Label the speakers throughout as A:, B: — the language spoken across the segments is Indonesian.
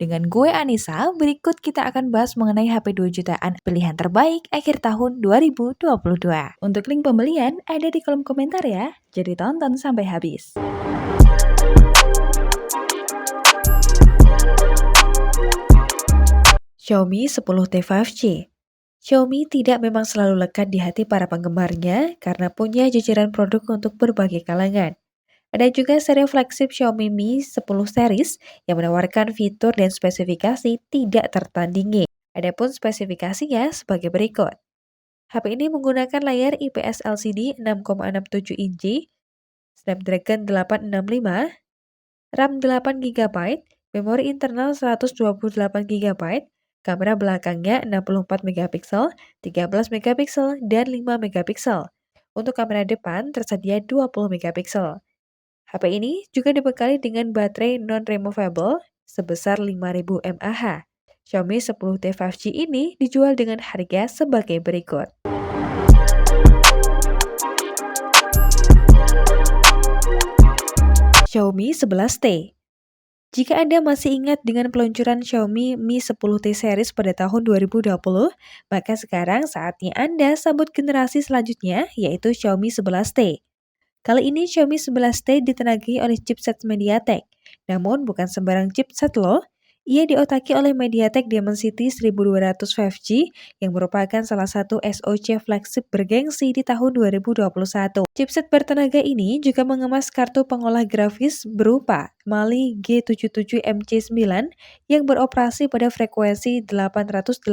A: Dengan gue Anissa, berikut kita akan bahas mengenai HP 2 jutaan pilihan terbaik akhir tahun 2022. Untuk link pembelian ada di kolom komentar ya, jadi tonton sampai habis. Xiaomi 10T 5G. Xiaomi tidak memang selalu lekat di hati para penggemarnya karena punya jajaran produk untuk berbagai kalangan. Ada juga seri flagship Xiaomi Mi 10 series yang menawarkan fitur dan spesifikasi tidak tertandingi. Adapun spesifikasinya sebagai berikut. HP ini menggunakan layar IPS LCD 6,67 inci, Snapdragon 865, RAM 8GB, memori internal 128GB, kamera belakangnya 64MP, 13MP, dan 5MP. Untuk kamera depan tersedia 20MP. HP ini juga dibekali dengan baterai non-removable sebesar 5000 mAh. Xiaomi 10T 5G ini dijual dengan harga sebagai berikut. Xiaomi 11T. Jika Anda masih ingat dengan peluncuran Xiaomi Mi 10T series pada tahun 2020, maka sekarang saatnya Anda sambut generasi selanjutnya yaitu Xiaomi 11T. Kali ini Xiaomi 11T ditenagai oleh chipset MediaTek. Namun bukan sembarang chipset loh. Ia diotaki oleh MediaTek Dimensity 1200 5G yang merupakan salah satu SoC flagship bergengsi di tahun 2021. Chipset bertenaga ini juga mengemas kartu pengolah grafis berupa Mali G77MC9 yang beroperasi pada frekuensi 886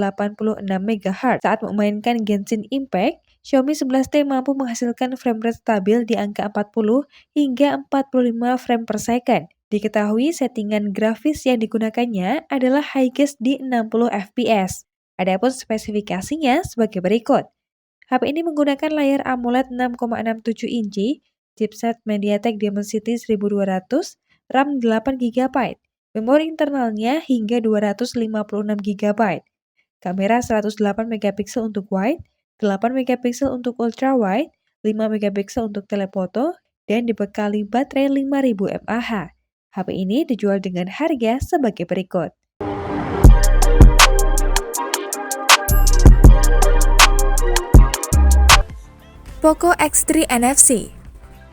A: MHz. Saat memainkan Genshin Impact, Xiaomi 11T mampu menghasilkan frame rate stabil di angka 40 hingga 45 frame per second. Diketahui settingan grafis yang digunakannya adalah Highest di 60 fps. Adapun spesifikasinya sebagai berikut. HP ini menggunakan layar AMOLED 6,67 inci, chipset MediaTek Dimensity 1200, RAM 8GB, memori internalnya hingga 256GB, kamera 108MP untuk wide, 8MP untuk ultra wide, 5MP untuk telefoto, dan dibekali baterai 5000 mAh. HP ini dijual dengan harga sebagai berikut. Poco X3 NFC.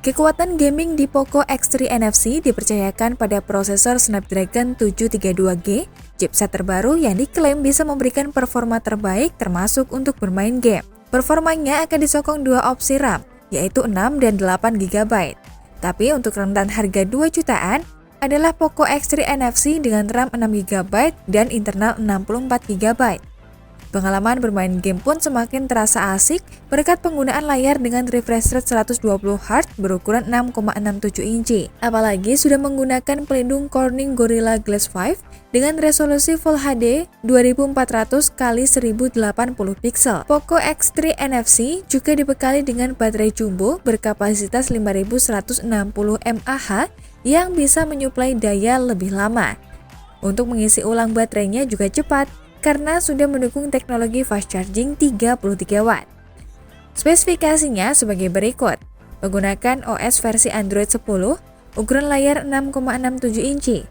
A: Kekuatan gaming di Poco X3 NFC dipercayakan pada prosesor Snapdragon 732G, chipset terbaru yang diklaim bisa memberikan performa terbaik termasuk untuk bermain game. Performanya akan disokong dua opsi RAM, yaitu 6 dan 8GB. Tapi untuk rentan harga 2 jutaan, adalah Poco X3 NFC dengan RAM 6GB dan internal 64GB. Pengalaman bermain game pun semakin terasa asik berkat penggunaan layar dengan refresh rate 120Hz berukuran 6,67 inci. Apalagi sudah menggunakan pelindung Corning Gorilla Glass 5 dengan resolusi Full HD 2400x1080 pixel. Poco X3 NFC juga dibekali dengan baterai jumbo berkapasitas 5160 mAh yang bisa menyuplai daya lebih lama. Untuk mengisi ulang baterainya juga cepat karena sudah mendukung teknologi fast charging 33W. Spesifikasinya sebagai berikut. Menggunakan OS versi Android 10, ukuran layar 6,67 inci.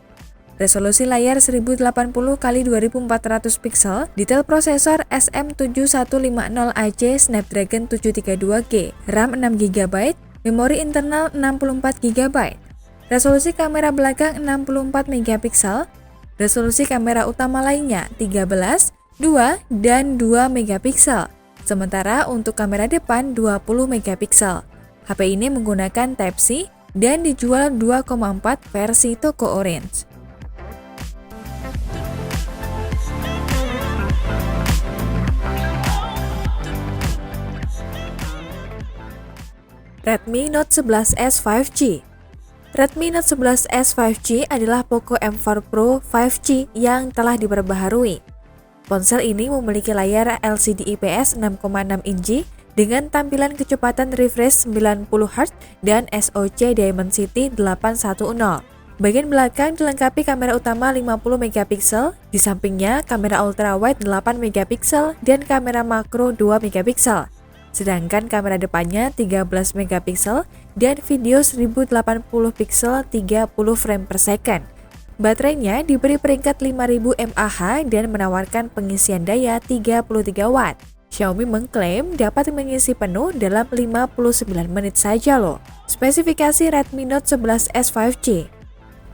A: Resolusi layar 1080x2400 pixel, detail prosesor SM7150AC Snapdragon 732G, RAM 6GB, memori internal 64GB. Resolusi kamera belakang 64MP, resolusi kamera utama lainnya 13, 2, dan 2MP. Sementara untuk kamera depan 20MP. HP ini menggunakan Type-C dan dijual 2,4 versi toko Orange. Redmi Note 11S 5G. Redmi Note 11S 5G adalah Poco M4 Pro 5G yang telah diperbaharui. Ponsel ini memiliki layar LCD IPS 6,6 inci dengan tampilan kecepatan refresh 90Hz dan SoC Dimensity 810. Bagian belakang dilengkapi kamera utama 50MP, di sampingnya kamera ultrawide 8MP dan kamera makro 2MP. Sedangkan kamera depannya 13MP dan video 1080 pixel 30 frame per second. Baterainya diberi peringkat 5000 mAh dan menawarkan pengisian daya 33 watt. Xiaomi mengklaim dapat mengisi penuh dalam 59 menit saja loh. Spesifikasi Redmi Note 11S 5G.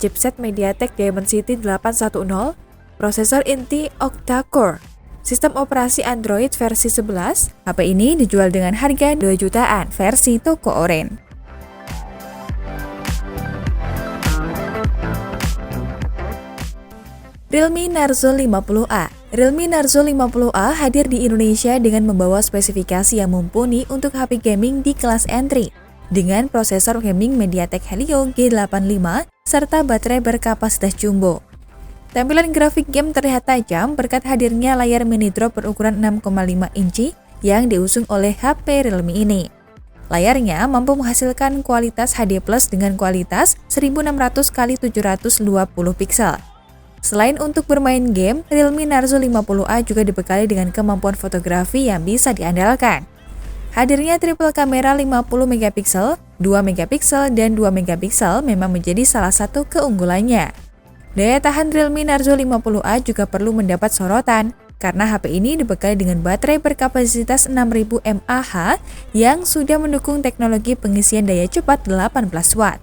A: Chipset MediaTek Dimensity 810, prosesor inti octa-core, sistem operasi Android versi 11. HP ini dijual dengan harga 2 jutaan versi toko oren. Realme Narzo 50A. Realme Narzo 50A hadir di Indonesia dengan membawa spesifikasi yang mumpuni untuk HP gaming di kelas entry, dengan prosesor gaming MediaTek Helio G85 serta baterai berkapasitas jumbo. Tampilan grafik game terlihat tajam berkat hadirnya layar mini drop berukuran 6,5 inci yang diusung oleh HP Realme ini. Layarnya mampu menghasilkan kualitas HD+ dengan kualitas 1600x720 piksel. Selain untuk bermain game, Realme Narzo 50A juga dibekali dengan kemampuan fotografi yang bisa diandalkan. Hadirnya triple kamera 50 megapiksel, 2 megapiksel, dan 2 megapiksel memang menjadi salah satu keunggulannya. Daya tahan Realme Narzo 50A juga perlu mendapat sorotan, karena HP ini dibekali dengan baterai berkapasitas 6000 mAh yang sudah mendukung teknologi pengisian daya cepat 18 watt.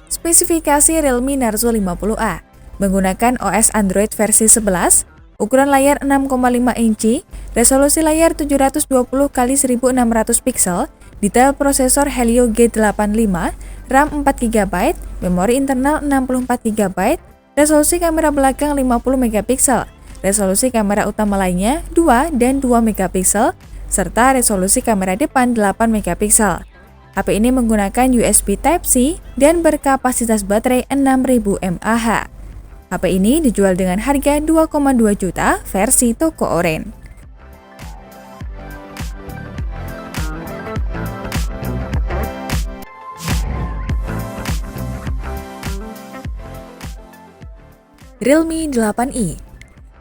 A: Spesifikasi Realme Narzo 50A menggunakan OS Android versi 11, ukuran layar 6,5 inci, resolusi layar 720x1600 piksel, detail prosesor Helio G85, RAM 4GB, memori internal 64GB, resolusi kamera belakang 50 megapiksel, resolusi kamera utama lainnya 2 dan 2 megapiksel, serta resolusi kamera depan 8 megapiksel. HP ini menggunakan USB Type-C dan berkapasitas baterai 6000 mAh. HP ini dijual dengan harga 2,2 juta versi toko oren. Realme 8i.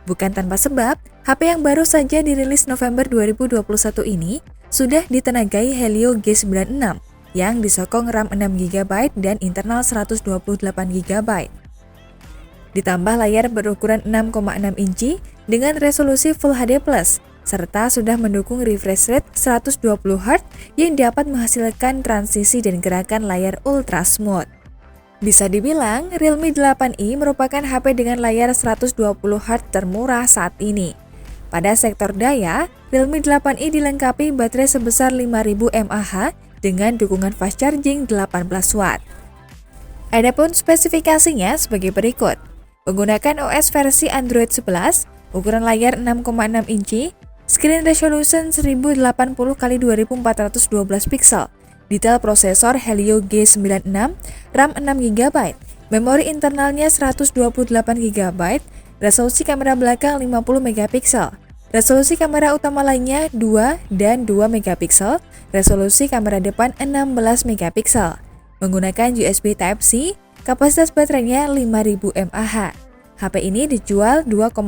A: Bukan tanpa sebab, HP yang baru saja dirilis November 2021 ini sudah ditenagai Helio G96 yang disokong RAM 6GB dan internal 128GB. Ditambah layar berukuran 6,6 inci dengan resolusi Full HD+, serta sudah mendukung refresh rate 120Hz yang dapat menghasilkan transisi dan gerakan layar ultra smooth. Bisa dibilang, Realme 8i merupakan HP dengan layar 120Hz termurah saat ini. Pada sektor daya, Realme 8i dilengkapi baterai sebesar 5000 mAh dengan dukungan fast charging 18 watt. Adapun spesifikasinya sebagai berikut. Menggunakan OS versi Android 11, ukuran layar 6,6 inci, screen resolution 1080x2412 piksel, detail prosesor Helio G96, RAM 6GB, memori internalnya 128GB, resolusi kamera belakang 50 megapiksel, resolusi kamera utama lainnya 2 dan 2 megapiksel, resolusi kamera depan 16 megapiksel. Menggunakan USB Type-C, kapasitas baterainya 5000 mAh. HP ini dijual 2,5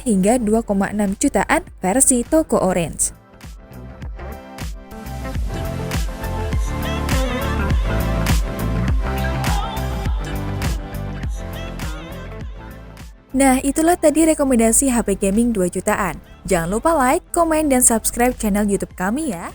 A: hingga 2,6 jutaan versi toko orange. Nah, itulah tadi rekomendasi HP gaming 2 jutaan. Jangan lupa like, komen, dan subscribe channel YouTube kami ya.